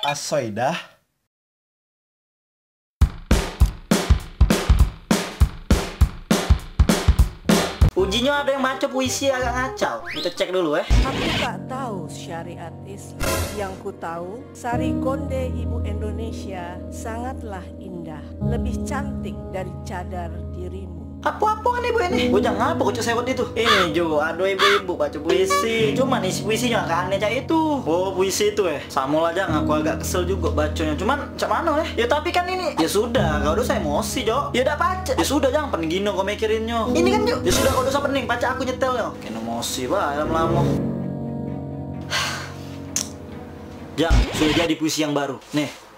Asoidah. Ujinya ada yang baca puisi agak ngacau. Kita cek dulu Aku tak tahu syariat Islam. Yang ku tahu, sari konde ibu Indonesia sangatlah indah. Lebih cantik dari cadar dirimu. Apa-apa kan ibu ini? Gue jangan apa kocok sewot itu. Ini Jo, aduh ibu-ibu baca puisi. Cuman isi puisinya agak aneh cak itu. Oh puisi itu Samul aja aku agak kesel juga bacanya. Cuman cak mana Ya tapi kan ini. Ya sudah, kau dosa emosi Jo. Ya udah baca. Ya sudah jangan pening gino kau mikirinnya. Ini kan Jo. Ya sudah kau dosa pening, baca aku nyetel yo. Kena emosi bah lama-lama. Jangan, sudah jadi puisi yang baru. Nih.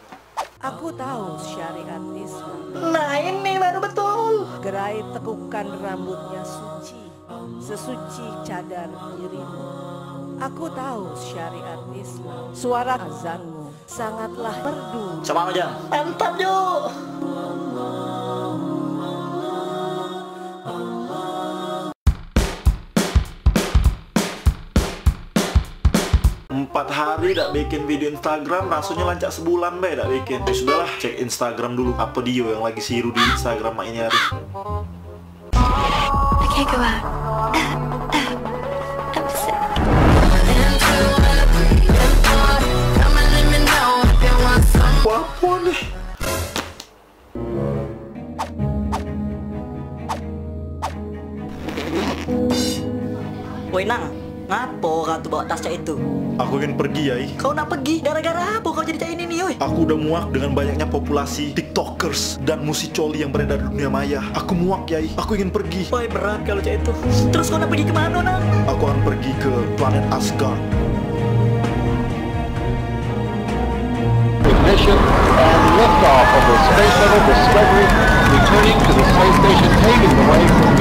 Aku tahu syariat Islam. Nah ini baru betul. Gerai tekukan rambutnya suci, sesuci cadar dirimu. Aku tahu syariat Islam. Suara azanmu sangatlah merdu. Sama aja. Mantap Jo. Empat hari tak bikin video Instagram, rasanya lancak sebulan tak bikin. Ya sudahlah, cek Instagram dulu. Apa dia yang lagi siru di Instagram ini hari? I can't go out. I'm sick. Apa nih? Woi Nang, ngapo kau tuh bawa tas cak itu? Aku ingin pergi Yai. Kau nak pergi? Gara-gara apa kau jadi cak ini nih woi? Aku udah muak dengan banyaknya populasi TikTokers dan musicoli yang beredar di dunia maya. Aku muak Yai. Aku ingin pergi. Woi berat kalau cak itu. Terus kau nak pergi kemana Nang? Aku akan pergi ke planet Asgard. Ignition and liftoff of the Space Shuttle Discovery, returning to the space station, paving the way for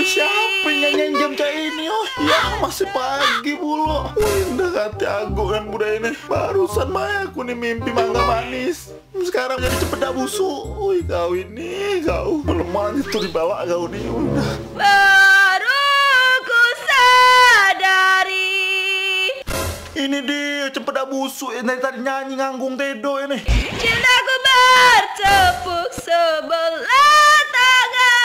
Siapa yang nyanjam cak ini Ya masih pagi pula. Indah hati aku kan budaya ini. Barusan mah aku nih mimpi mangga manis. Sekarang jadi cepeda busuk. Wih kau ini kau melemah itu dibawa kau nih. Udah. Baru ku sadari. Ini dia cepeda busuk yang dari tadi nyanyi nganggung tedo ini. Cintaku bertepuk sebelah tangan.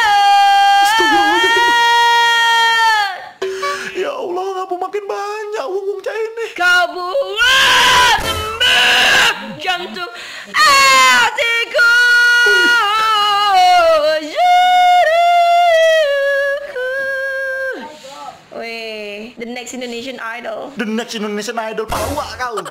Ya Allah, ngapa makin banyak wunggung cah ini? Kau buat tembak jantung hatiku. Weh, the next Indonesian Idol. The next Indonesian Idol, pawa kau.